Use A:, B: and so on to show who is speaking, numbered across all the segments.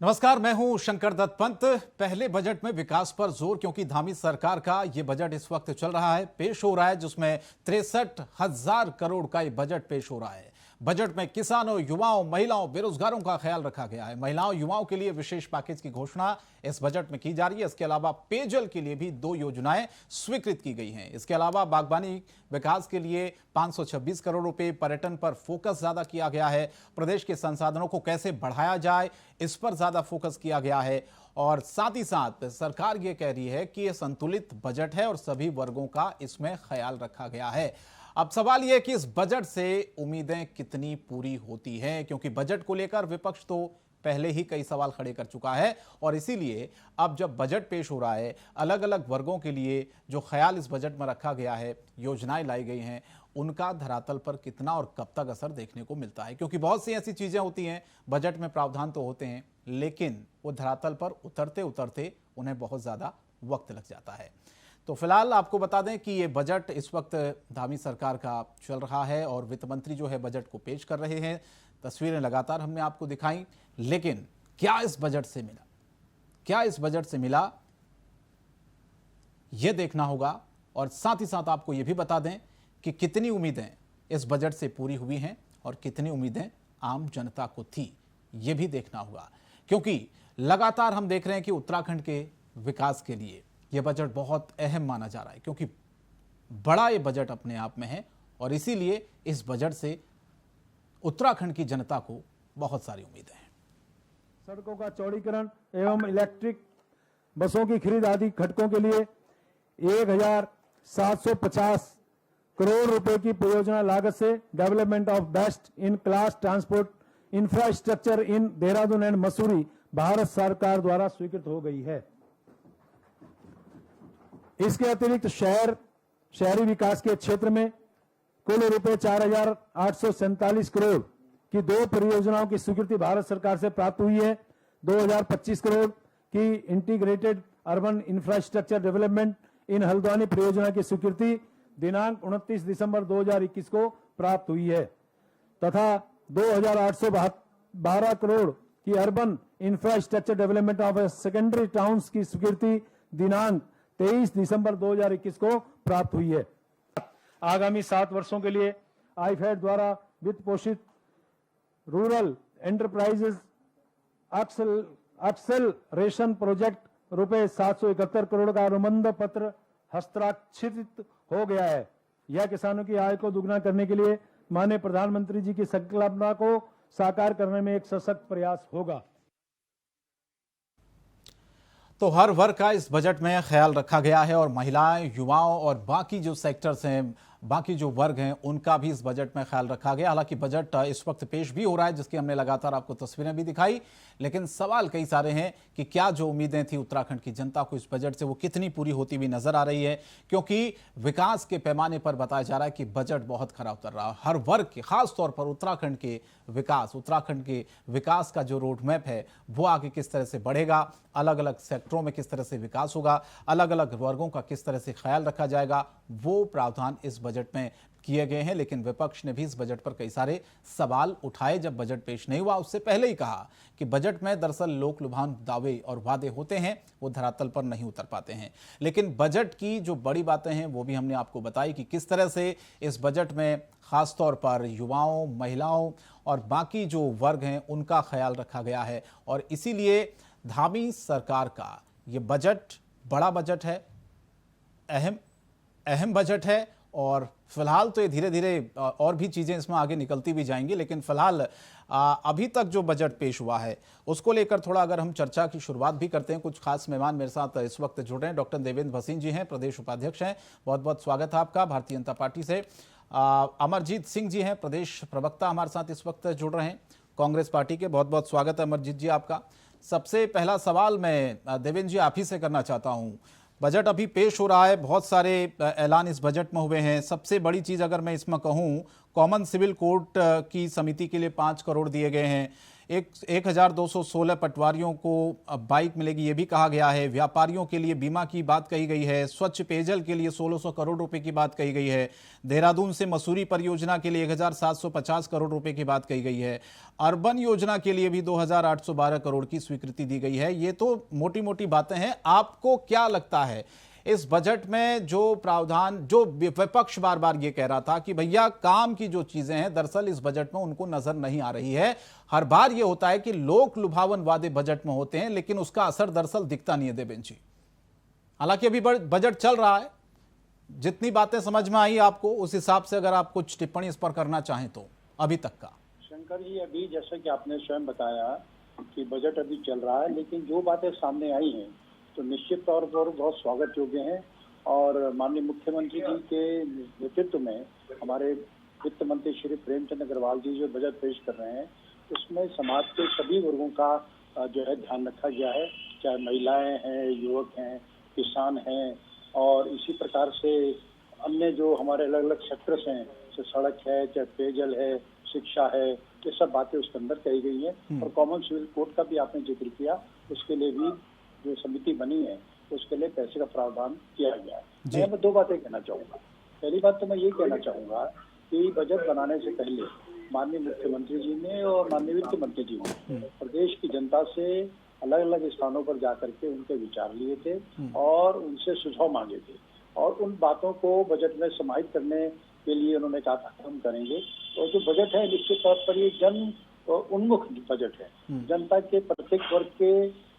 A: नमस्कार, मैं हूं शंकर दत्त पंत। पहले बजट में विकास पर जोर, क्योंकि धामी सरकार का ये बजट इस वक्त चल रहा है, पेश हो रहा है, जिसमें 63,000 करोड़ का ये बजट पेश हो रहा है। बजट में किसानों, युवाओं, महिलाओं, बेरोजगारों का ख्याल रखा गया है। महिलाओं, युवाओं के लिए विशेष पैकेज की घोषणा इस बजट में की जा रही है। इसके अलावा पेयजल के लिए भी 2 योजनाएं स्वीकृत की गई हैं। इसके अलावा बागबानी विकास के लिए 526 करोड़ रुपए, पर्यटन पर फोकस ज्यादा किया गया है। प्रदेश के संसाधनों को कैसे बढ़ाया जाए, इस पर ज्यादा फोकस किया गया है। और साथ ही साथ सरकार ये कह रही है कि यह संतुलित बजट है और सभी वर्गों का इसमें ख्याल रखा गया है। अब सवाल यह है कि इस बजट से उम्मीदें कितनी पूरी होती हैं, क्योंकि बजट को लेकर विपक्ष तो पहले ही कई सवाल खड़े कर चुका है। और इसीलिए अब जब बजट पेश हो रहा है, अलग अलग वर्गों के लिए जो ख्याल इस बजट में रखा गया है, योजनाएं लाई गई हैं, उनका धरातल पर कितना और कब तक असर देखने को मिलता है। क्योंकि बहुत सी ऐसी चीजें होती हैं, बजट में प्रावधान तो होते हैं, लेकिन वो धरातल पर उतरते उतरते उन्हें बहुत ज्यादा वक्त लग जाता है। तो फिलहाल आपको बता दें कि ये बजट इस वक्त धामी सरकार का चल रहा है और वित्त मंत्री जो है बजट को पेश कर रहे हैं। तस्वीरें लगातार हमने आपको दिखाई, लेकिन क्या इस बजट से मिला, क्या इस बजट से मिला, यह देखना होगा। और साथ ही साथ आपको यह भी बता दें कि कितनी उम्मीदें इस बजट से पूरी हुई हैं और कितनी उम्मीदें आम जनता को थी, यह भी देखना होगा। क्योंकि लगातार हम देख रहे हैं कि उत्तराखंड के विकास के लिए यह बजट बहुत अहम माना जा रहा है, क्योंकि बड़ा यह बजट अपने आप में है और इसीलिए इस बजट से उत्तराखंड की जनता को बहुत सारी उम्मीदें हैं।
B: सड़कों का चौड़ीकरण एवं इलेक्ट्रिक बसों की खरीद आदि घटकों के लिए 1,750 करोड़ रुपए की परियोजना लागत से development of best in class transport infrastructure in Dehradun and Mussoorie Bharat सरकार द्वारा स्वीकृत हो गई है। इसके अतिरिक्त शहरी विकास के क्षेत्र में कुल रुपए 4,847 करोड़ की 2 परियोजनाओं की स्वीकृति भारत सरकार से प्राप्त हुई है। 2,025 करोड़ की integrated urban infrastructure development in Haldwani परियोजना की स्वीकृति दिनांक 29 दिसंबर 2021 को प्राप्त हुई है तथा 2,812 करोड़ की urban infrastructure development of secondary towns की स्वीकृति दिनांक 23 दिसंबर 2021 को प्राप्त हुई है। आगामी 7 वर्षों के लिए आईफेड द्वारा वित्त पोषित रूरल एंटरप्राइजेज एक्सेलरेशन प्रोजेक्ट रुपए 771 करोड़ का अनुबंध पत्र हस्ताक्षरित हो गया है। यह किसानों की आय को दुगना करने के लिए माननीय प्रधानमंत्री जी की संकल्पना को साकार करने में एक सशक्त प्रयास होगा।
A: तो हर वर्ग का इस बजट में ख्याल रखा गया है और महिलाएं, युवाओं और बाकी जो सेक्टर्स हैं, बाकी जो वर्ग हैं, उनका भी इस बजट में ख्याल रखा गया। हालांकि बजट इस वक्त पेश भी हो रहा है, जिसकी हमने लगातार आपको तस्वीरें भी दिखाई, लेकिन सवाल कई सारे हैं कि क्या जो उम्मीदें थी उत्तराखंड की जनता को इस बजट से, वो कितनी पूरी होती हुई नजर आ रही है। क्योंकि विकास के पैमाने पर बताया जा रहा है कि बजट बहुत खराब उतर रहा है। हर वर्ग के, खास तौर पर उत्तराखंड के विकास का जो रोड मैप है, वो आगे किस तरह से बढ़ेगा, अलग अलग सेक्टरों में किस तरह से विकास होगा, अलग अलग वर्गों का किस तरह से ख्याल रखा जाएगा, वो प्रावधान इस बजट में किए गए हैं। लेकिन विपक्ष ने भी इस बजट पर कई सारे सवाल उठाए। जब बजट पेश नहीं हुआ, उससे पहले ही कहा कि बजट में दरअसल लोक लुभान दावे और वादे होते हैं, वो धरातल पर नहीं उतर पाते हैं। लेकिन बजट की जो बड़ी बातें हैं वो भी हमने आपको बताई कि किस तरह से इस बजट में खास तौर पर युवाओं, महिलाओं और बाकी जो वर्ग हैं उनका ख्याल रखा गया है। और इसीलिए धामी सरकार का ये बजट बड़ा बजट है, अहम बजट है। और फिलहाल तो ये धीरे धीरे और भी चीजें इसमें आगे निकलती भी जाएंगी, लेकिन फिलहाल अभी तक जो बजट पेश हुआ है उसको लेकर थोड़ा अगर हम चर्चा की शुरुआत भी करते हैं। कुछ खास मेहमान मेरे साथ इस वक्त जुड़ रहे हैं। डॉक्टर देवेंद्र भसीन जी हैं, प्रदेश उपाध्यक्ष हैं, बहुत बहुत स्वागत है आपका भारतीय जनता पार्टी से। अमरजीत सिंह जी हैं, प्रदेश प्रवक्ता, हमारे साथ इस वक्त जुड़ रहे हैं कांग्रेस पार्टी के। बहुत बहुत स्वागत है अमरजीत जी आपका। सबसे पहला सवाल मैं देवेंद्र जी आप ही से करना चाहता हूँ। बजट अभी पेश हो रहा है, बहुत सारे ऐलान इस बजट में हुए हैं। सबसे बड़ी चीज अगर मैं इसमें कहूँ, कॉमन सिविल कोर्ट की समिति के लिए 5 करोड़ दिए गए हैं। एक 1216 पटवारियों को अब बाइक मिलेगी, ये भी कहा गया है। व्यापारियों के लिए बीमा की बात कही गई है। स्वच्छ पेयजल के लिए 1600 करोड़ रुपए की बात कही गई है। देहरादून से मसूरी परियोजना के लिए 1750 करोड़ रुपए की बात कही गई है। अर्बन योजना के लिए भी 2812 करोड़ की स्वीकृति दी गई है। ये तो मोटी मोटी बातें हैं। आपको क्या लगता है इस बजट में जो प्रावधान, जो विपक्ष बार बार ये कह रहा था कि भैया काम की जो चीजें हैं दरअसल इस बजट में उनको नजर नहीं आ रही है। हर बार ये होता है कि लोक लुभावन वादे बजट में होते हैं लेकिन उसका असर दरअसल दिखता नहीं है देवेंद्र जी। हालांकि अभी बजट चल रहा है, जितनी बातें समझ में आई आपको उस हिसाब से अगर आप कुछ टिप्पणी इस पर करना चाहें तो अभी तक का।
C: शंकर जी, अभी जैसा कि आपने स्वयं बताया कि बजट अभी चल रहा है, लेकिन जो बातें सामने आई हैं तो निश्चित तौर पर बहुत स्वागत योग्य हैं। और माननीय मुख्यमंत्री जी के नेतृत्व में हमारे वित्त मंत्री श्री प्रेमचंद अग्रवाल जी जो बजट पेश कर रहे हैं उसमें समाज के सभी वर्गों का जो है ध्यान रखा गया है, चाहे महिलाएं हैं, युवक हैं, किसान हैं, और इसी प्रकार से अन्य जो हमारे अलग अलग सेक्टर्स हैं, चाहे सड़क है, चाहे पेयजल है, शिक्षा है, ये सब बातें उसके अंदर कही गई हैं। और कॉमन सिविल कोड का भी आपने जिक्र किया, उसके लिए भी जो समिति बनी है उसके लिए पैसे का प्रावधान किया गया है। मैं दो बातें कहना चाहूंगा। पहली बात तो मैं ये कहना चाहूंगा कि बजट बनाने से पहले माननीय मुख्यमंत्री जी ने और माननीय वित्त मंत्री जी ने प्रदेश की जनता से अलग अलग स्थानों पर जाकर के उनके विचार लिए थे और उनसे सुझाव मांगे थे, और उन बातों को बजट में समाहित करने के लिए उन्होंने कहा था हम करेंगे। तो जो बजट है निश्चित तौर पर ये जन उन्मुख बजट है। जनता के प्रत्येक वर्ग के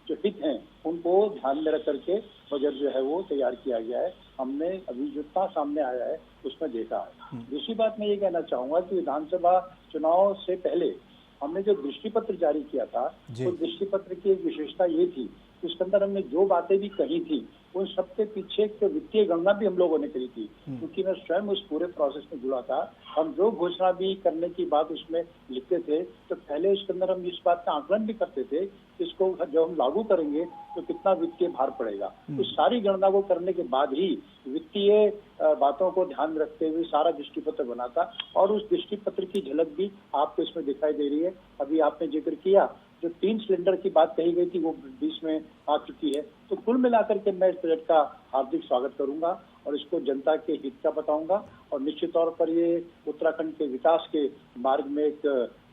C: जो हित हैं उनको ध्यान में रख करके बजट जो है वो तैयार किया गया है। हमने अभी जितना सामने आया है उसमें देखा है। दूसरी बात मैं ये कहना चाहूंगा कि विधानसभा चुनाव से पहले हमने जो दृष्टि पत्र जारी किया था, तो दृष्टि पत्र की एक विशेषता ये थी कि उसके अंदर हमने जो बातें भी कही थी उन सबके पीछे एक वित्तीय गणना भी हम लोगों ने करी थी, क्योंकि मैं स्वयं उस पूरे प्रोसेस में जुड़ा था। हम जो घोषणा भी करने की बात उसमें लिखते थे तो पहले उसके अंदर हम इस बात का आकलन भी करते थे कि इसको जब हम लागू करेंगे तो कितना वित्तीय भार पड़ेगा। तो सारी गणना को करने के बाद ही वित्तीय बातों को ध्यान में रखते हुए सारा दृष्टि पत्र बना था, और उस दृष्टि पत्र की झलक भी आपको इसमें दिखाई दे रही है। अभी आपने जिक्र किया जो 3 सिलेंडर की बात कही गई थी वो बीच में आ चुकी है। तो कुल मिलाकर के मैं इस बजट का हार्दिक स्वागत करूंगा और इसको जनता के हित का बताऊंगा, और निश्चित तौर पर ये उत्तराखंड के विकास के मार्ग में एक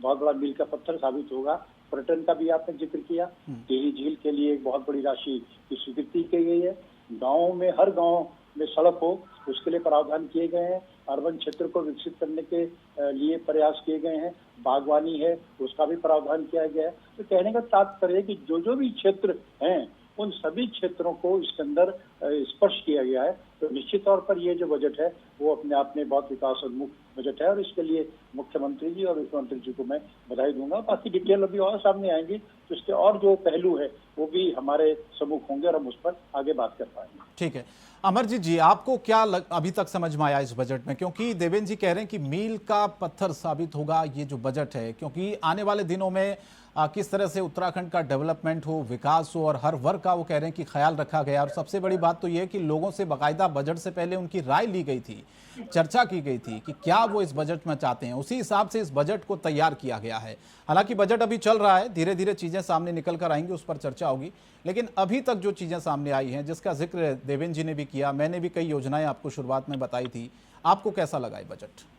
C: बहुत बड़ा मील का पत्थर साबित होगा। पर्यटन का भी आपने जिक्र किया, टिहरी झील के लिए एक बहुत बड़ी राशि की स्वीकृति की गई है। गाँव में हर गाँव में सड़क हो उसके लिए प्रावधान किए गए हैं। अर्बन क्षेत्र को विकसित करने के लिए प्रयास किए गए हैं। बागवानी है उसका भी प्रावधान किया गया है। तो कहने का तात्पर्य है कि जो जो भी क्षेत्र हैं उन सभी क्षेत्रों को इसके अंदर स्पर्श किया गया है। तो निश्चित तौर पर ये जो बजट है वो अपने आप में बहुत विकास उन्मुख बजट है, और इसके लिए मुख्यमंत्री जी और वित्त मंत्री जी को मैं बधाई दूंगा। बाकी डिटेल अभी और सामने आएंगी तो इसके और जो पहलू है वो भी हमारे सम्मुख होंगे और हम उस पर आगे बात कर पाएंगे।
A: ठीक है, अमरजीत जी आपको क्या अभी तक समझ में आया इस बजट में, क्योंकि देवेंद्र जी कह रहे हैं कि मील का पत्थर साबित होगा ये जो बजट है, क्योंकि आने वाले दिनों में किस तरह से उत्तराखंड का डेवलपमेंट हो, विकास हो, और हर वर्ग का वो कह रहे हैं कि ख्याल रखा गया। और सबसे बड़ी बात तो ये है कि लोगों से बाकायदा बजट से पहले उनकी राय ली गई थी, चर्चा की गई थी कि क्या वो इस बजट में चाहते हैं, उसी हिसाब से इस बजट को तैयार किया गया है। हालांकि बजट अभी चल रहा है, धीरे धीरे चीजें सामने निकल कर आएंगी, उस पर चर्चा होगी, लेकिन अभी तक जो चीजें सामने आई हैं जिसका जिक्र देवेंद्र जी ने भी किया, मैंने भी कई योजनाएं आपको शुरुआत में बताई थी, आपको कैसा लगा ये बजट?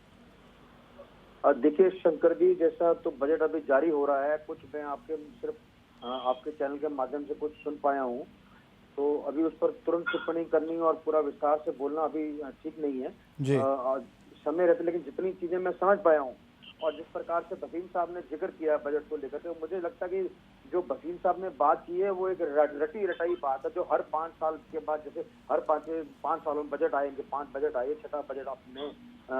D: देखिए शंकर जी, जैसा तो बजट अभी जारी हो रहा है, कुछ मैं आपके सिर्फ आपके चैनल के माध्यम से कुछ सुन पाया हूँ, तो अभी उस पर तुरंत टिप्पणी करनी और पूरा विस्तार से बोलना अभी ठीक नहीं है जी। समय रहते, लेकिन जितनी चीजें मैं समझ पाया हूँ और जिस प्रकार से भसीन साहब ने जिक्र किया बजट को लेकर, तो मुझे लगता है कि जो भसीन साहब ने बात की है वो एक रटी रटाई बात है, जो हर 5 साल के बाद, जैसे हर 5 सालों में बजट आएंगे, 5 बजट आए, 6ठा बजट अपने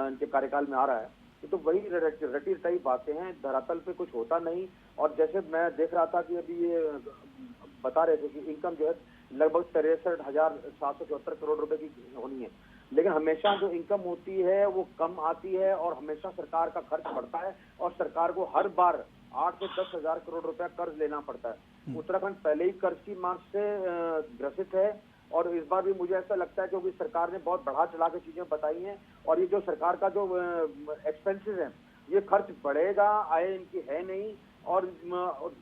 D: इनके कार्यकाल में आ रहा है, तो वही रटी रटाई बातें हैं, धरातल पे कुछ होता नहीं। और जैसे मैं देख रहा था कि अभी ये बता रहे थे कि इनकम जो है लगभग 63,774 करोड़ रुपए की होनी है, लेकिन हमेशा जो इनकम होती है वो कम आती है और हमेशा सरकार का खर्च बढ़ता है और सरकार को हर बार 8 से 10 हजार करोड़ रुपया कर्ज लेना पड़ता है। उत्तराखंड पहले ही कर्ज की मार से ग्रसित है और इस बार भी मुझे ऐसा लगता है क्योंकि सरकार ने बहुत बढ़ा चढ़ा के चीजें बताई हैं और ये जो सरकार का जो एक्सपेंसेस है ये खर्च बढ़ेगा, आय इनकी है नहीं और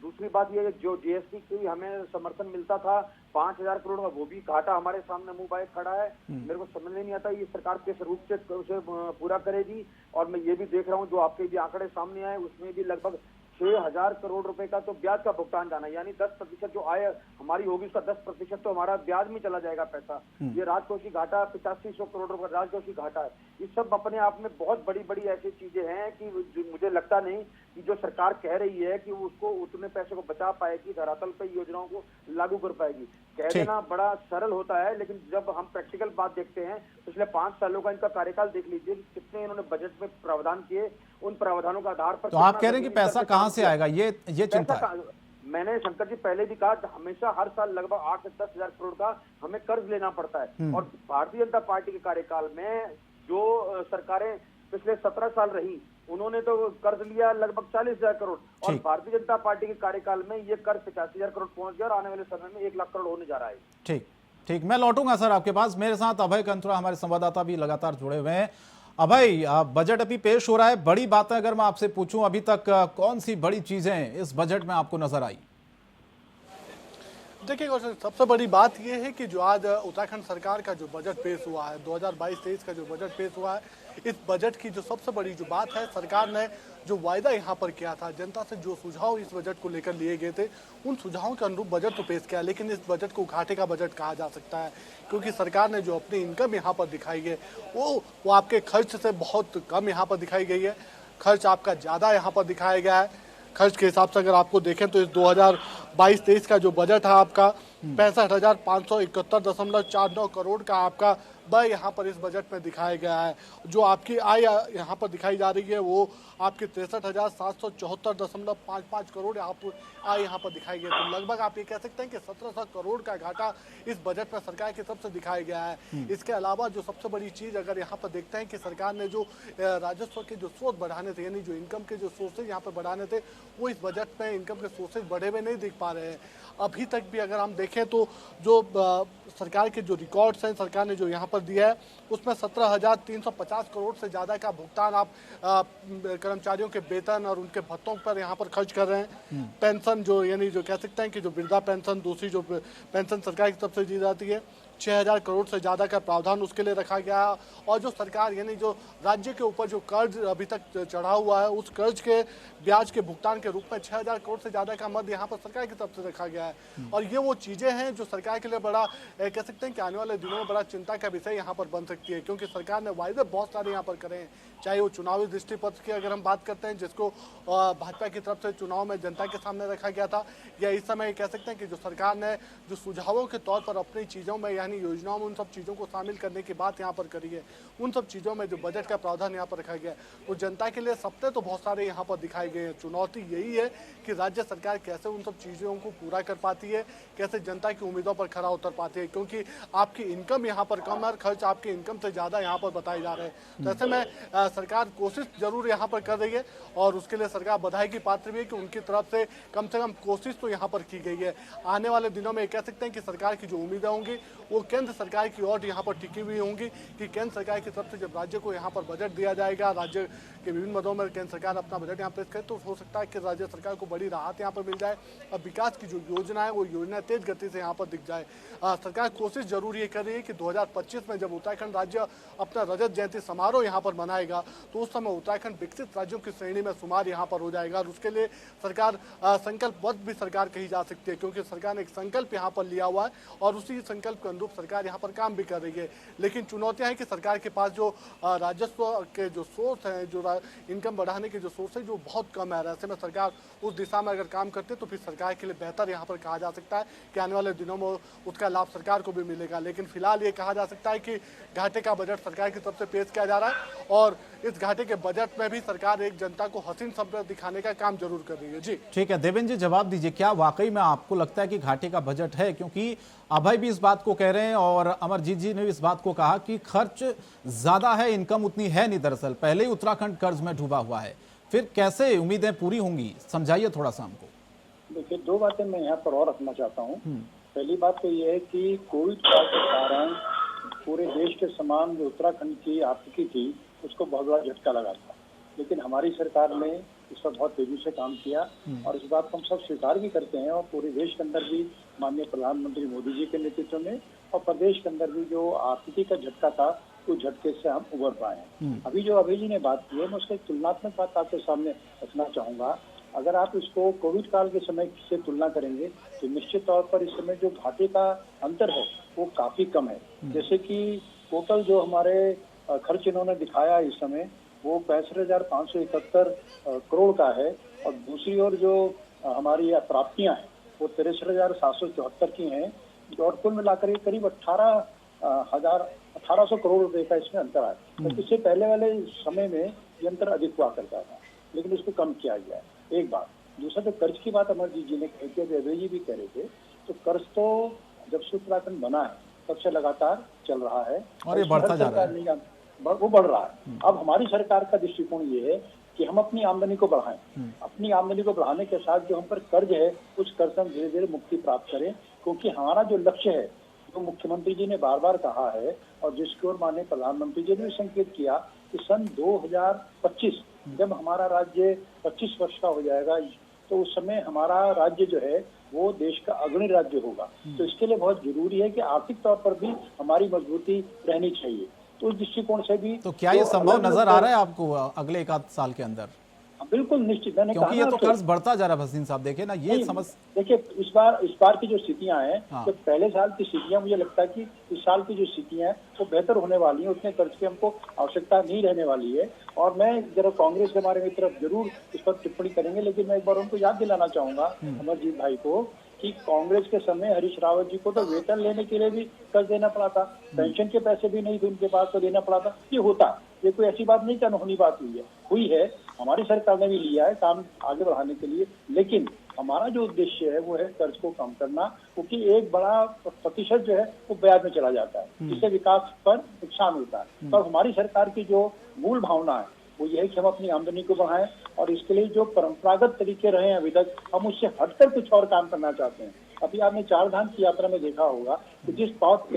D: दूसरी बात ये है, जो जीएसटी की हमें समर्थन मिलता था 5,000 करोड़ का, वो भी घाटा हमारे सामने मुंह बाए खड़ा है। मेरे को समझ नहीं आता ये सरकार किस रूप से उसे पूरा करेगी। और मैं ये भी देख रहा हूँ, जो आपके भी आंकड़े सामने आए उसमें भी लगभग 6,000 करोड़ रुपए का तो ब्याज का भुगतान जाना है, यानी 10% जो आय हमारी होगी उसका 10% तो हमारा ब्याज में चला जाएगा पैसा। ये राजकोषीय घाटा 8500 करोड़ रुपए राजकोषीय घाटा है। ये सब अपने आप में बहुत बड़ी बड़ी ऐसी चीजें हैं कि मुझे लगता नहीं कि जो सरकार कह रही है कि वो उसको उतने पैसे को बचा पाएगी, धरातल पे योजनाओं को लागू कर पाएगी। कह देना बड़ा सरल होता है, लेकिन जब हम प्रैक्टिकल बात देखते हैं, पिछले 5 सालों का इनका कार्यकाल देख लीजिए, कितने इन्होंने बजट में प्रावधान किए, उन प्रावधानों का आधार पर।
A: तो आप कह रहे हैं कि पैसा कहां से आएगा, ये चिंता है।
D: मैंने शंकर जी पहले भी कहा, हमेशा हर साल लगभग 8 से 10,000 करोड़ का हमें कर्ज लेना पड़ता है। और भारतीय जनता पार्टी के कार्यकाल में जो सरकारें पिछले 17 साल रही, उन्होंने तो कर्ज लिया लगभग 40,000 करोड़, और भारतीय जनता पार्टी के कार्यकाल में ये कर्ज 85,000 करोड़ पहुंच गया और आने वाले समय में 1 लाख करोड़ होने जा रहा है।
A: ठीक ठीक, मैं लौटूंगा सर आपके पास। मेरे साथ अभय कंथुरा हमारे संवाददाता भी लगातार जुड़े हुए हैं। अभय, बजट अभी पेश हो रहा है, बड़ी बातें अगर मैं आपसे पूछूं अभी तक कौन सी बड़ी चीजें इस बजट में आपको नजर आई?
E: देखिए कौशल, सबसे बड़ी बात यह है कि जो आज उत्तराखंड सरकार का जो बजट पेश हुआ है, 2022-23 का जो बजट पेश हुआ है, इस बजट की जो सबसे बड़ी जो बात है, सरकार ने जो वायदा यहाँ पर किया था, जनता से जो सुझाव इस बजट को लेकर लिए गए थे, उन सुझावों के अनुरूप बजट तो पेश किया। लेकिन इस बजट को घाटे का बजट कहा जा सकता है, क्योंकि सरकार ने जो अपनी इनकम यहाँ पर दिखाई है वो आपके खर्च से बहुत कम यहाँ पर दिखाई गई है। खर्च आपका ज़्यादा यहाँ पर दिखाया गया है। खर्च के हिसाब से अगर आपको देखें तो इस 2022-23 का जो बजट है आपका 65,571.49 करोड़ का आपका व्यय यहाँ पर इस बजट में दिखाया गया है। जो आपकी आय यहाँ पर दिखाई जा रही है वो आपकी 63,774.55 करोड़ आय यहाँ पर दिखाई गई। तो लगभग आप ये कह सकते हैं कि 1,700 करोड़ का घाटा इस बजट में सरकार की तरफ से दिखाया गया है। इसके अलावा जो सबसे बड़ी चीज़ अगर यहाँ पर देखते हैं कि सरकार ने जो राजस्व के जो स्रोत बढ़ाने थे, यानी जो इनकम के जो सोर्सेज यहाँ पर बढ़ाने थे, वो इस बजट में इनकम के सोर्सेज बढ़े हुए नहीं दिख पा रहे हैं अभी तक भी। अगर हम देखें तो जो सरकार के जो रिकॉर्ड्स हैं, सरकार ने जो यहाँ पर दिया है उसमें 17,350 करोड़ से ज़्यादा का भुगतान आप कर्मचारियों के वेतन और उनके भत्तों पर यहाँ पर खर्च कर रहे हैं। पेंशन जो यानी जो कह सकते हैं कि जो वृद्धा पेंशन, दूसरी जो पेंशन सरकार की तरफ से दी जाती है, 6,000 करोड़ से ज़्यादा का प्रावधान उसके लिए रखा गया है। और जो सरकार यानी जो राज्य के ऊपर जो कर्ज अभी तक चढ़ा हुआ है, उस कर्ज के ब्याज के भुगतान के रूप में 6,000 करोड़ से ज़्यादा का मद यहाँ पर सरकार की तरफ से रखा गया है। और ये वो चीज़ें हैं जो सरकार के लिए बड़ा कह सकते हैं कि आने वाले दिनों में बड़ा चिंता का विषय यहाँ पर बन सकती है, क्योंकि सरकार ने वायदे बहुत सारे यहाँ पर करे हैं। चाहे वो चुनावी दृष्टिपत्र की अगर हम बात करते हैं, जिसको भाजपा की तरफ से चुनाव में जनता के सामने रखा गया था, या इस समय कह सकते हैं कि जो सरकार ने जो सुझावों के तौर पर अपनी चीज़ों में यानी योजनाओं में उन सब चीज़ों को शामिल करने की बात यहाँ पर करी है, उन सब चीज़ों में जो बजट का प्रावधान यहाँ पर रखा गया है, वो जनता के लिए सपने तो बहुत सारे यहाँ पर दिखाए गए हैं। चुनौती यही है कि राज्य सरकार कैसे उन सब चीज़ों को पूरा कर पाती है, कैसे जनता की उम्मीदों पर खरा उतर पाती है, क्योंकि आपकी इनकम यहाँ पर कम है और खर्च आपकी इनकम से ज़्यादा यहाँ पर बताए जा रहे हैं। तो ऐसे में सरकार कोशिश जरूर यहाँ पर कर रही है और उसके लिए सरकार बधाई की पात्र भी है कि उनकी तरफ से कम कोशिश तो यहाँ पर की गई है। आने वाले दिनों में कह सकते हैं कि सरकार की जो उम्मीदें होंगी वो केंद्र सरकार की ओर यहाँ पर टिकी हुई होंगी कि केंद्र सरकार की तरफ से जब राज्य को यहाँ पर बजट दिया जाएगा, राज्य के विभिन्न मदों में केंद्र सरकार अपना बजट यहाँ पेश करे, तो हो सकता है कि राज्य सरकार को बड़ी राहत यहाँ पर मिल जाए और विकास की जो योजना है वो योजना तेज गति से यहाँ पर दिख जाए। सरकार कोशिश जरूर ये कर रही है कि 2025 में जब उत्तराखंड राज्य अपना रजत जयंती समारोह यहाँ पर मनाएगा तो उस समय उत्तराखंड विकसित राज्यों की श्रेणी में शुमार यहाँ पर हो जाएगा। और उसके लिए सरकार संकल्पबद्ध भी सरकार कही जा सकती है, क्योंकि सरकार ने एक संकल्प यहाँ पर लिया हुआ है और उसी संकल्प के अनुरूप सरकार यहाँ पर काम भी कर रही है। लेकिन चुनौतियाँ हैं कि सरकार के पास जो राजस्व के जो सोर्स हैं, जो इनकम बढ़ाने के जो सोर्स है, जो बहुत कम है। ऐसे में सरकार उस दिशा में अगर काम करते तो फिर सरकार के लिए बेहतर यहाँ पर कहा जा सकता है कि आने वाले दिनों में उसका लाभ सरकार को भी मिलेगा। लेकिन फिलहाल ये कहा जा सकता है कि घाटे का बजट सरकार की तरफ से पेश किया जा रहा है और इस घाटे के बजट में भी सरकार एक जनता को हसीन सपना दिखाने का काम जरूर कर रही है। जी
A: ठीक है, देवेंद्र जी जवाब दीजिए, क्या वाकई में आपको लगता है कि घाटे का बजट है? क्योंकि अभय भी इस बात को कह रहे हैं और अमरजीत जी ने भी इस बात को कहा कि खर्च ज्यादा है, इनकम उतनी है नहीं। दरअसल पहले ही उत्तराखंड कर्ज में डूबा हुआ है, फिर कैसे उम्मीदें पूरी होंगी, समझाइए थोड़ा सा हमको।
C: देखिए, दो बातें मैं यहाँ पर और रखना चाहता हूँ। पहली बात तो ये है कि कोविड काल के कारण पूरे देश के समान जो उत्तराखंड की आर्थिकी थी उसको बहुत बड़ा झटका लगा था, लेकिन हमारी सरकार ने इस पर बहुत तेजी से काम किया और इस बात को हम सब स्वीकार भी करते हैं। और पूरे देश के अंदर भी माननीय प्रधानमंत्री मोदी जी के नेतृत्व में और प्रदेश के अंदर भी जो आर्थिकी का झटका था उस झटके से हम उबर पाए हैं। अभी जो अभय जी ने बात की है, मैं उसका एक तुलनात्मक बात आपके सामने रखना चाहूंगा। अगर आप इसको कोविड काल के समय से तुलना करेंगे तो निश्चित तौर पर इस समय जो घाटे का अंतर है वो काफी कम है। जैसे कि टोटल जो हमारे खर्च इन्होंने दिखाया इस समय वो 65,571 करोड़ का है और दूसरी ओर जो हमारी प्राप्तियां हैं वो 63,774 की हैं और कुल मिलाकर ये करीब 18,000 करोड़ रुपए का इसमें अंतर है। तो इससे पहले वाले समय में ये अंतर अधिक हुआ करता था, लेकिन इसको कम किया गया है। एक बात। दूसरा जो कर्ज की बात अमरजीत जी ने कही थी, अभय जी भी कह रहे थे, तो कर्ज तो जब से उत्तराखंड बना है तब से लगातार चल रहा है
A: और ये बढ़ता जा रहा है।
C: वो बढ़ रहा है। अब हमारी सरकार का दृष्टिकोण ये है कि हम अपनी आमदनी को बढ़ाएं। अपनी आमदनी को बढ़ाने के साथ जो हम पर कर्ज है उस कर्ज से हम धीरे धीरे मुक्ति प्राप्त करें, क्योंकि हमारा जो लक्ष्य है जो मुख्यमंत्री जी ने बार बार कहा है और जिसकी ओर माननीय प्रधानमंत्री जी ने भी संकेत किया कि सन 2025 जब हमारा राज्य 25 वर्ष का हो जाएगा तो उस समय हमारा राज्य जो है वो देश का अग्रणी राज्य होगा। तो इसके लिए बहुत जरूरी है कि आर्थिक तौर पर भी हमारी मजबूती रहनी चाहिए। तो उस दृष्टिकोण से भी
A: तो क्या ये संभव नजर आ रहा है आपको अगले एक आध साल के अंदर?
C: बिल्कुल निश्चित। मैंने
A: क्योंकि ये तो कर्ज बढ़ता जा रहा है भसीन साहब, देखिए ना ये समझ।
C: देखिए इस बार की जो स्थितियां हैं तो पहले साल की स्थितियां मुझे लगता है कि इस साल की जो स्थितियां हैं वो बेहतर होने वाली हैं, उतने कर्ज की हमको आवश्यकता नहीं रहने वाली है। और मैं जरा कांग्रेस के बारे में तरफ जरूर इस पर टिप्पणी करेंगे, लेकिन मैं एक बार उनको याद दिलाना चाहूंगा अमरजीत भाई को कि कांग्रेस के समय हरीश रावत जी को तो वेतन लेने के लिए भी कर्ज देना पड़ा था, पेंशन के पैसे भी नहीं थे उनके पास तो देना पड़ा था। ये होता, ये कोई ऐसी बात नहीं कि अनहोनी बात हुई है। हमारी सरकार ने भी लिया है काम आगे बढ़ाने के लिए, लेकिन हमारा जो उद्देश्य है वो है कर्ज को कम करना, क्योंकि एक बड़ा प्रतिशत जो है वो ब्याज में चला जाता है, जिससे विकास पर नुकसान होता है। तो हमारी सरकार की जो मूल भावना है वो ये है कि हम अपनी आमदनी को बढ़ाएं और इसके लिए जो परंपरागत तरीके रहे हैं अभी तक हम उससे हटकर कुछ और काम करना चाहते हैं। अभी आपने चार धाम की यात्रा में देखा होगा कि जिस बहुत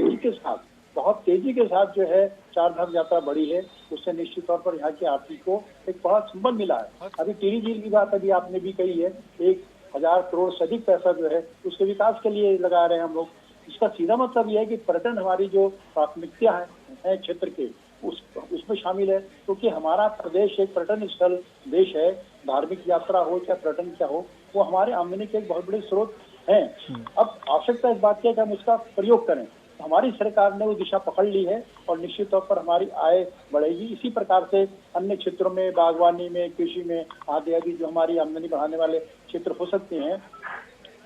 C: तेजी के साथ जो है चार धाम यात्रा बढ़ी है, उससे निश्चित तौर पर यहाँ की आर्थिक को एक बड़ा संबल मिला है। अभी टिहरी झील की बात अभी आपने भी कही है, 1,000 करोड़ से अधिक पैसा जो है उसके विकास के लिए लगा रहे हैं हम लोग। इसका सीधा मतलब यह है कि पर्यटन हमारी जो प्राथमिकता है क्षेत्र के उसमें शामिल है, क्योंकि हमारा प्रदेश एक पर्यटन स्थल देश है। धार्मिक यात्रा हो चाहे पर्यटन क्या हो, वो हमारे आमदनी के एक बहुत बड़े स्रोत हैं। अब आवश्यकता इस बात की है कि हम इसका प्रयोग करें। हमारी सरकार ने वो दिशा पकड़ ली है और निश्चित तौर पर हमारी आय बढ़ेगी। इसी प्रकार से अन्य क्षेत्रों में, बागवानी में, कृषि में आदि जो हमारी आमदनी बढ़ाने वाले क्षेत्र हो सकते हैं,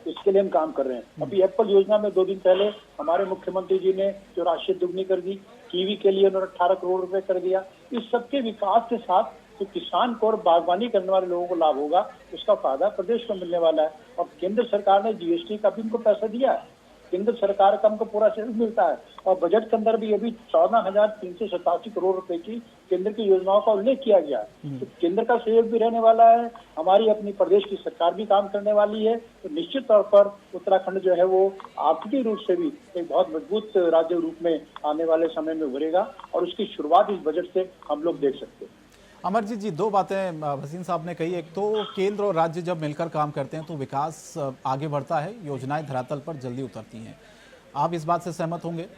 C: इसके लिए हम काम कर रहे हैं। अभी एप्पल योजना में 2 दिन पहले हमारे मुख्यमंत्री जी ने जो राशि दुगनी कर दी, कीवी के लिए उन्होंने 18 करोड़ रुपए कर दिया। इस सबके विकास के साथ जो किसान को और बागवानी करने वाले लोगों को लाभ होगा, उसका फायदा प्रदेश को मिलने वाला है। और केंद्र सरकार ने जीएसटी का भी उनको पैसा दिया है, केंद्र सरकार का हमको पूरा सहयोग मिलता है। और बजट के अंदर भी अभी 14,387 करोड़ रुपए की केंद्र की योजनाओं का उल्लेख किया गया है। तो केंद्र का सहयोग भी रहने वाला है, हमारी अपनी प्रदेश की सरकार भी काम करने वाली है। तो निश्चित तौर पर उत्तराखंड जो है वो आर्थिक रूप से भी एक बहुत मजबूत राज्य रूप में आने वाले समय में उभरेगा और उसकी शुरुआत इस बजट से हम लोग देख सकते हैं।
A: अमरजीत जी, 2 बातें भसीन साहब ने कही। एक तो केंद्र और राज्य जब मिलकर काम करते हैं तो विकास आगे बढ़ता है, योजनाएं धरातल पर जल्दी उतरती हैं। आप इस बात से सहमत होंगे?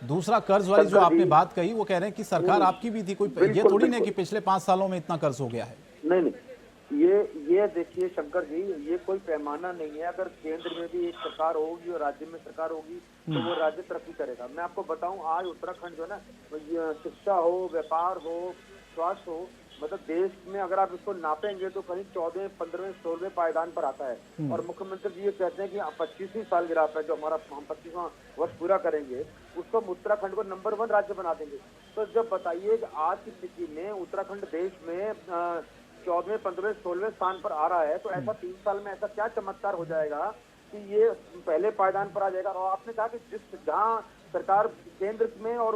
A: दूसरा, कर्ज वाली जो आपने बात कही, वो कह रहे हैं कि सरकार आपकी भी थी, कोई ये थोड़ी नहीं कि पिछले 5 सालों में इतना कर्ज हो गया है।
D: नहीं, ये देखिए शंकर जी, ये कोई पैमाना नहीं है। अगर केंद्र में भी एक सरकार होगी और राज्य में सरकार होगी तो वो राज्य तरक्की करेगा। मैं आपको बताऊं, आज उत्तराखंड जो है ना, शिक्षा हो, व्यापार हो, स्वास्थ्य हो, मतलब देश में अगर आप इसको नापेंगे तो कहीं 14, 15, 16वें पायदान पर आता है। और मुख्यमंत्री जी ये कहते हैं कि 25वीं सालगिरह है, जो हमारा हम 25वां वर्ष पूरा करेंगे, उसको हम उत्तराखंड को नंबर 1 राज्य बना देंगे। तो जब बताइए कि आज की स्थिति में उत्तराखंड देश में 14वें, 15वें, 16वें स्थान पर आ रहा है, तो ऐसा 3 साल में ऐसा क्या चमत्कार हो जाएगा कि ये पहले पायदान पर आ जाएगा। और आपने कहा कि जहाँ सरकार केंद्र में और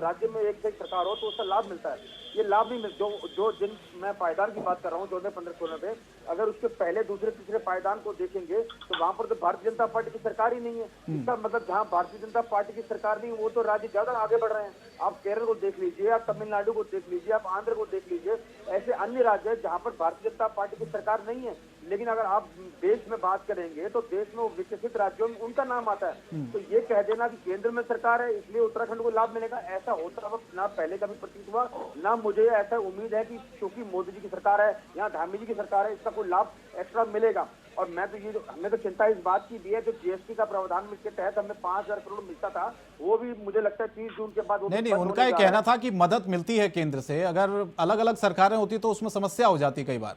D: राज्य में एक से एक सरकार हो तो उसका लाभ मिलता है। ये लाभ नहीं मिलता जो जिन मैं पायदान की बात कर रहा हूँ 14, 15, 16 पे, अगर उसके पहले दूसरे तीसरे पायदान को देखेंगे तो वहां पर तो भारतीय जनता पार्टी की सरकार ही नहीं है। इसका मतलब जहाँ भारतीय जनता पार्टी की सरकार नहीं है वो तो राज्य ज्यादा आगे बढ़ रहे हैं। आप केरल को देख लीजिए, आप तमिलनाडु को देख लीजिए, आप आंध्र को देख लीजिए, ऐसे अन्य राज्य है जहाँ पर भारतीय जनता पार्टी की सरकार नहीं है। लेकिन अगर आप देश में बात करेंगे तो देश में विकसित राज्यों में उनका नाम आता है। तो ये कह देना कि केंद्र में सरकार है इसलिए उत्तराखंड को लाभ मिलेगा, ऐसा होता वक्त ना पहले कभी प्रतीत हुआ, ना मुझे ऐसा उम्मीद है कि क्योंकि मोदी जी की सरकार है, यहाँ धामी जी की सरकार है, इसका कोई लाभ एक्स्ट्रा मिलेगा। और मैं तो हमें तो चिंता इस बात की भी है, जो जीएसटी का प्रावधान के तहत हमें 5,000 करोड़ मिलता था, वो भी मुझे लगता है 30 जून के बाद
A: नहीं, उनका ये कहना था कि मदद मिलती है केंद्र से, अगर अलग अलग सरकारें होती तो उसमें समस्या हो जाती कई बार।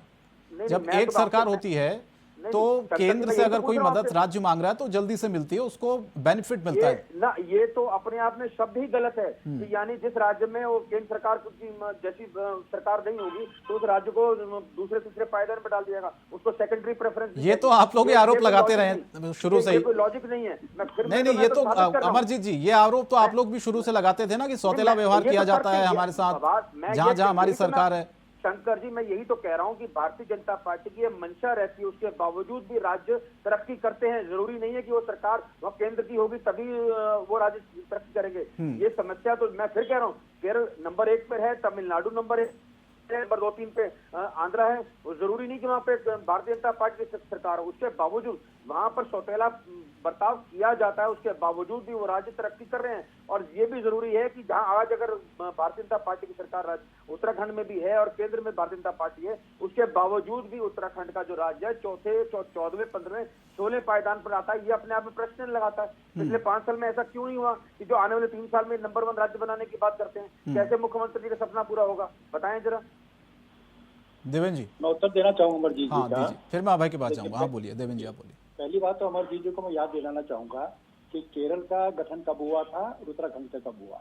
A: जब एक सरकार होती है तो केंद्र से अगर कोई मदद राज्य मांग रहा है तो जल्दी से मिलती है, उसको बेनिफिट मिलता है
D: ना। ये तो अपने आप में शब्द ही गलत है कि यानी जिस राज्य में वो केंद्र सरकार की जैसी सरकार नहीं होगी तो उस राज्य को दूसरे तीसरे पायदान पर डाल दिएगा, उसको सेकेंडरी प्रेफरेंस।
A: ये तो आप लोग आरोप लगाते रहे शुरू से ही,
D: कोई लॉजिक नहीं है।
A: नहीं, ये तो अमरजीत जी, ये आरोप तो आप लोग भी शुरू से लगाते थे ना कि सौतेला व्यवहार किया जाता है हमारे साथ जहां जहां हमारी सरकार है।
D: शंकर जी, मैं यही तो कह रहा हूँ कि भारतीय जनता पार्टी की मंशा रहती है, उसके बावजूद भी राज्य तरक्की करते हैं। जरूरी नहीं है कि वो सरकार वह केंद्र की होगी तभी वो राज्य तरक्की करेंगे। ये समस्या तो मैं फिर कह रहा हूँ, केरल नंबर 1 पर है, तमिलनाडु नंबर 1 नंबर 2, 3 पे आंध्रा है। वो जरूरी नहीं कि वहाँ पे भारतीय जनता पार्टी की सरकार हो, उसके बावजूद वहां पर सौतेला बर्ताव किया जाता है, उसके बावजूद भी वो राज्य तरक्की कर रहे हैं। और ये भी जरूरी है कि जहां आज अगर भारतीय जनता पार्टी की सरकार राज्य उत्तराखंड में भी है और केंद्र में भारतीय जनता पार्टी है, उसके बावजूद भी उत्तराखंड का जो राज्य है 4थे, 14वें, 15वें, 16वें पायदान पर आता है। ये अपने आप में प्रश्न लगाता है पिछले 5 साल में ऐसा क्यों नहीं हुआ कि जो आने वाले 3 साल में नंबर 1 राज्य बनाने की बात करते हैं, कैसे मुख्यमंत्री जी का सपना पूरा होगा, बताएं जरा।
A: देवेंद्र जी,
C: मैं उत्तर देना चाहूंगा अमरजीत जी का।
A: फिर मैं अभय के पास जाऊंगा। हाँ बोलिए देवेंद्र जी, आप बोलिए।
C: पहली बात तो अमरजीत जी को मैं याद दिलाना चाहूंगा कि केरल का गठन कब हुआ था, उत्तराखंड का कब हुआ।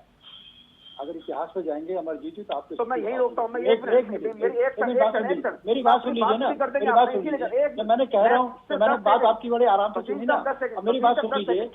C: अगर इतिहास में जाएंगे अमरजीत जी तो आपको
D: तो मैं यही रोकता हूँ। मेरी बात सुन लीजिए ना, मेरी बात सुन लीजिए।
C: मैंने कह रहा हूँ, मैंने बात आपकी बड़े आराम से सुनी ना, मेरी बात सुन लीजिए।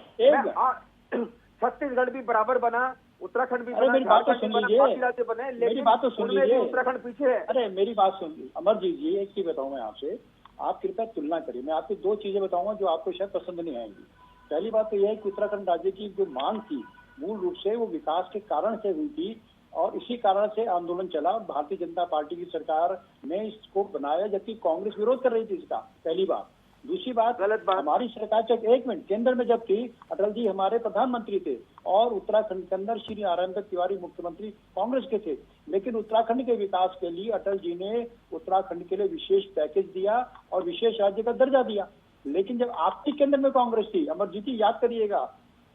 D: छत्तीसगढ़ भी बराबर बना, उत्तराखंड भी
C: बना,
D: मेरी बात तो सुन लीजिए,
C: बने, मेरी बात तो सुन लीजिए।
D: उत्तराखंड पीछे है।
C: अरे मेरी बात सुन लीजिए अमरजीत जी, एक चीज बताऊं मैं आपसे, आप कृपया तुलना करिए। मैं आपको 2 चीजें बताऊंगा जो आपको शायद पसंद नहीं आएंगी। पहली बात तो यह है कि उत्तराखंड राज्य की जो मांग थी मूल रूप से वो विकास के कारण से हुई थी और इसी कारण से आंदोलन चला और भारतीय जनता पार्टी की सरकार ने इसको बनाया, जबकि कांग्रेस विरोध कर रही थी इसका। पहली बात। दूसरी बात,
D: गलत बात।
C: हमारी सरकार जब 1 मिनट केंद्र में जब थी, अटल जी हमारे प्रधानमंत्री थे और उत्तराखंड के अंदर श्री नारायण दत्त तिवारी मुख्यमंत्री कांग्रेस के थे। लेकिन उत्तराखंड के विकास के लिए अटल जी ने उत्तराखंड के लिए विशेष पैकेज दिया और विशेष राज्य का दर्जा दिया। लेकिन जब आपकी केंद्र में कांग्रेस थी, अमरजीत जी याद करिएगा,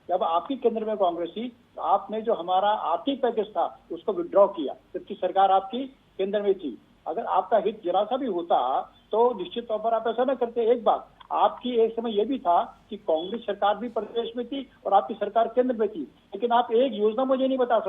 C: जब आपकी केंद्र में कांग्रेस थी तो आपने जो हमारा आर्थिक पैकेज था उसको विड्रॉ किया, जबकि सरकार आपकी केंद्र में थी। अगर आपका हित जरा सा भी होता तो निश्चित तौर पर आप ऐसा न करते। एक बात, आपकी एक समय यह भी था कि कांग्रेस सरकार भी प्रदेश में थी और आपकी सरकार केंद्र में थी, लेकिन आप एक योजना मुझे नहीं बता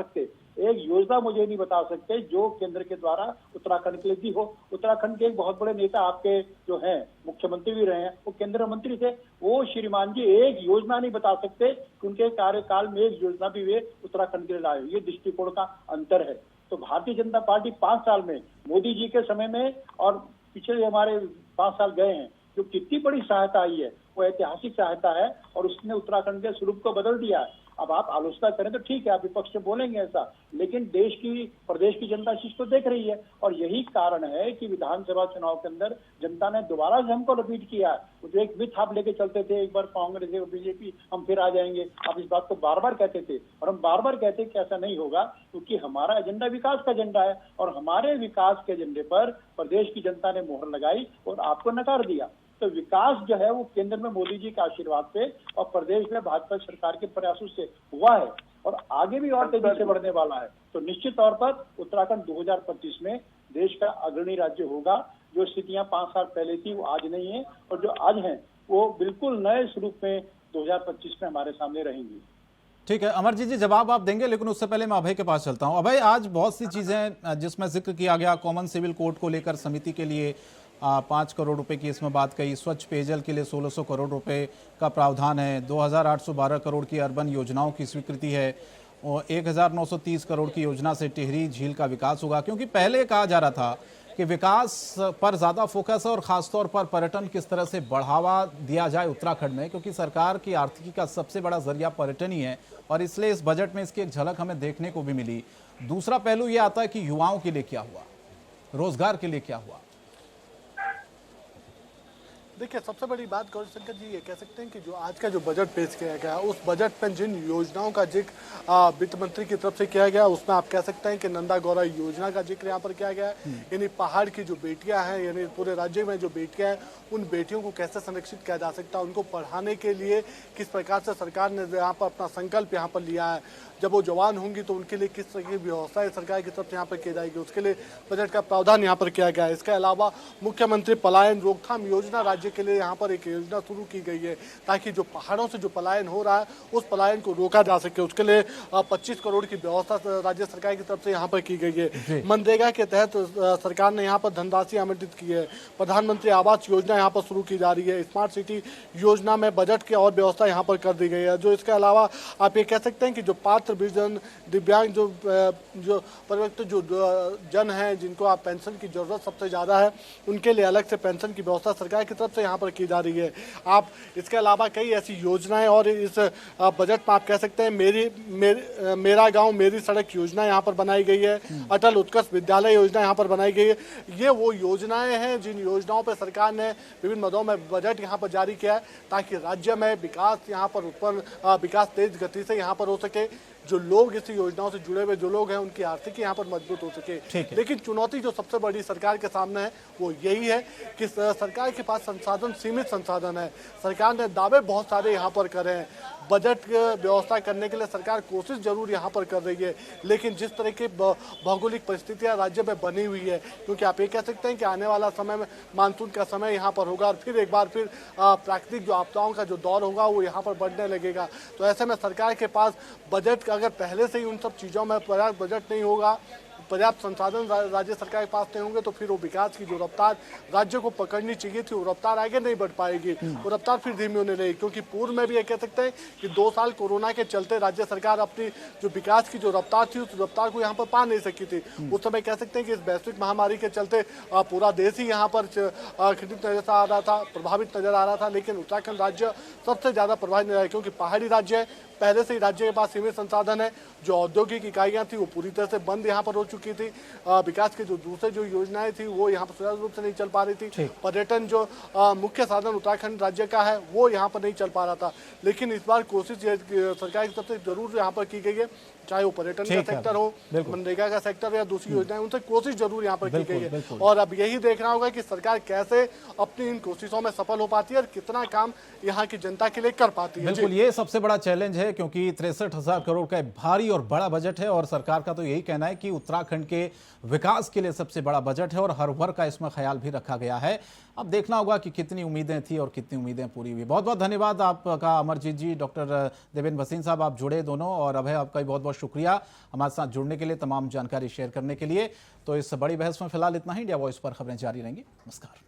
C: सकते, जो केंद्र के द्वारा उत्तराखंड के लिए दी हो। उत्तराखंड के एक बहुत बड़े नेता आपके जो हैं, मुख्यमंत्री भी रहे हैं, वो केंद्रीय मंत्री थे, वो श्रीमान जी एक योजना नहीं बता सकते, उनके कार्यकाल में एक योजना भी वे उत्तराखंड के लिए लाए। ये दृष्टिकोण का अंतर है। तो भारतीय जनता पार्टी 5 साल में मोदी जी के समय में और पिछले हमारे 5 साल गए हैं, जो कितनी बड़ी सहायता आई है वो ऐतिहासिक सहायता है और उसने उत्तराखंड के स्वरूप को बदल दिया है। अब आप आलोचना करें तो ठीक है, आप विपक्ष से बोलेंगे ऐसा, लेकिन प्रदेश की जनता इस चीज को देख रही है और यही कारण है कि विधानसभा चुनाव के अंदर जनता ने दोबारा से हमको रिपीट किया है। जो एक मिथ आप लेके चलते थे, एक बार कांग्रेस और बीजेपी हम फिर आ जाएंगे, आप इस बात को बार बार कहते थे और हम बार बार कहते कि ऐसा नहीं होगा, क्योंकि हमारा एजेंडा विकास का एजेंडा है और हमारे विकास के एजेंडे पर प्रदेश की जनता ने मोहर लगाई और आपको नकार दिया। तो विकास जो है वो केंद्र में मोदी जी के आशीर्वाद से और प्रदेश में भाजपा सरकार के प्रयासों से हुआ है और आगे भी और तेजी से बढ़ने वाला है। तो निश्चित तौर पर उत्तराखंड 2025 में देश का अग्रणी राज्य होगा। जो स्थितियां 5 साल पहले थी वो आज नहीं है और जो आज हैं वो बिल्कुल नए स्वरूप में 2025 में हमारे सामने रहेंगी।
A: ठीक है अमरजीत जी, जवाब आप देंगे, लेकिन उससे पहले मैं अभय के पास चलता हूं। अभय, आज बहुत सी चीजें जिसमें जिक्र किया गया, कॉमन सिविल कोड को लेकर समिति के लिए 5 करोड़ रुपए की इसमें बात कही। स्वच्छ पेयजल के लिए 1600 करोड़ रुपए का प्रावधान है। 2812 करोड़ की अर्बन योजनाओं की स्वीकृति है और 1930 करोड़ की योजना से टिहरी झील का विकास होगा। क्योंकि पहले कहा जा रहा था कि विकास पर ज़्यादा फोकस है और ख़ासतौर पर पर्यटन किस तरह से बढ़ावा दिया जाए उत्तराखंड में, क्योंकि सरकार की आर्थिकी का सबसे बड़ा जरिया पर्यटन ही है और इसलिए इस बजट में इसकी एक झलक हमें देखने को भी मिली। दूसरा पहलू ये आता है कि युवाओं के लिए क्या हुआ, रोजगार के लिए क्या हुआ।
E: देखिए, सबसे बड़ी बात गौरीशंकर जी ये कह सकते हैं कि जो आज का जो बजट पेश किया गया उस बजट में जिन योजनाओं का जिक्र वित्त मंत्री की तरफ से किया गया उसमें आप कह सकते हैं कि नंदा गौरा योजना का जिक्र यहाँ पर किया गया है। यानी पहाड़ की जो बेटियां हैं, यानी पूरे राज्य में जो बेटियां हैं, उन बेटियों को कैसे संरक्षित किया जा सकता है, उनको पढ़ाने के लिए किस प्रकार से सरकार ने यहाँ पर अपना संकल्प यहाँ पर लिया है। जब वो जवान होंगी तो उनके लिए किस तरह की व्यवस्थाएं सरकार की तरफ से यहाँ पर की जाएगी, उसके लिए बजट का प्रावधान यहाँ पर किया गया है। इसके अलावा मुख्यमंत्री पलायन रोकथाम योजना राज्य के लिए यहाँ पर एक योजना शुरू की गई है ताकि जो पहाड़ों से जो पलायन हो रहा है उस पलायन को रोका जा सके। उसके लिए 25 करोड़ की व्यवस्था राज्य सरकार की तरफ से यहाँ पर की गई है। मनरेगा के तहत सरकार ने यहाँ पर धनराशि आवंटित की है। प्रधानमंत्री आवास योजना यहाँ पर शुरू की जा रही है। स्मार्ट सिटी योजना में बजट की और व्यवस्था यहाँ पर कर दी गई है। जो इसके अलावा आप ये कह सकते हैं कि जो पात्र वृद्धजन, दिव्यांग, जो परिवर्तित जो जन हैं जिनको आप पेंशन की जरूरत सबसे ज़्यादा है, उनके लिए अलग से पेंशन की व्यवस्था सरकार की तरफ से यहाँ पर की जा रही है। आप इसके अलावा कई ऐसी योजनाएं और इस बजट में आप कह सकते हैं मेरा गांव मेरी सड़क योजना यहाँ पर बनाई गई है। अटल उत्कर्ष विद्यालय योजना यहाँ पर बनाई गई है। ये वो योजनाएं हैं जिन योजनाओं पर सरकार ने विभिन्न मदों में बजट यहाँ पर जारी किया है ताकि राज्य में विकास यहाँ पर उत्पन्न विकास तेज गति से यहाँ पर हो सके। जो लोग इस योजनाओं से जुड़े हुए जो लोग हैं उनकी आर्थिकी यहाँ पर मजबूत हो सके। लेकिन चुनौती जो सबसे बड़ी सरकार के सामने है वो यही है कि सरकार के पास संसाधन सीमित संसाधन है। सरकार ने दावे बहुत सारे यहाँ पर करे हैं। बजट व्यवस्था करने के लिए सरकार कोशिश जरूर यहाँ पर कर रही है, लेकिन जिस तरह की भौगोलिक परिस्थितियाँ राज्य में बनी हुई है, क्योंकि आप ये कह सकते हैं कि आने वाला समय में मानसून का समय यहाँ पर होगा और फिर एक बार फिर प्राकृतिक जो आपदाओं का जो दौर होगा वो यहाँ पर बढ़ने लगेगा। तो ऐसे में सरकार के पास बजट अगर पहले से ही उन सब चीज़ों में पर्याप्त बजट नहीं होगा, पर्याप्त संसाधन राज्य सरकार के पास नहीं होंगे तो फिर वो विकास की जो रफ्तार राज्य को पकड़नी चाहिए थी वो रफ्तार आगे नहीं बढ़ पाएगी, वो रफ्तार फिर धीमी होने लगेगी। क्योंकि पूर्व में भी ये कह सकते हैं कि 2 साल कोरोना के चलते राज्य सरकार अपनी जो विकास की जो रफ्तार थी उस रफ्तार को यहाँ पर पा नहीं सकी थी। उस समय कह सकते हैं कि इस वैश्विक महामारी के चलते पूरा देश ही यहाँ पर खिंचित नजर आ रहा था, प्रभावित नजर आ रहा था, लेकिन उत्तराखंड राज्य सबसे ज़्यादा प्रभावित नजर आया क्योंकि पहाड़ी राज्य है। पहले से ही राज्य के पास सीमित संसाधन है। जो औद्योगिक इकाइयाँ थी वो पूरी तरह से बंद यहाँ पर हो चुकी थी। विकास के जो दूसरे जो योजनाएं थी वो यहाँ पर सुचारू रूप से नहीं चल पा रही थी। पर्यटन जो मुख्य साधन उत्तराखंड राज्य का है वो यहाँ पर नहीं चल पा रहा था। लेकिन इस बार कोशिश सरकार की तरफ से जरूर यहाँ पर की गई है, चाहे वो पर्यटन का सेक्टर हो, मनरेगा का सेक्टर या दूसरी योजनाएं, उनसे कोशिश जरूर यहाँ पर की गई है। और अब यही देखना होगा कि सरकार कैसे अपनी इन कोशिशों में सफल हो पाती है और कितना काम यहाँ की जनता के लिए कर पाती है।
A: बिल्कुल, ये सबसे बड़ा चैलेंज है क्योंकि 63,000 करोड़ का भारी और बड़ा बजट है और सरकार का तो यही कहना है कि उत्तराखंड के विकास के लिए सबसे बड़ा बजट है और हर वर्ग का इसमें ख्याल भी रखा गया है। अब देखना होगा कि कितनी उम्मीदें थी और कितनी उम्मीदें पूरी हुई। बहुत बहुत धन्यवाद आपका अमरजीत जी, डॉक्टर देवेंद्र भसीन साहब, आप जुड़े दोनों, और अभय आपका भी बहुत बहुत शुक्रिया हमारे साथ जुड़ने के लिए, तमाम जानकारी शेयर करने के लिए। तो इस बड़ी बहस में फिलहाल इतना ही। इंडिया वॉइस पर खबरें जारी रहेंगी। नमस्कार।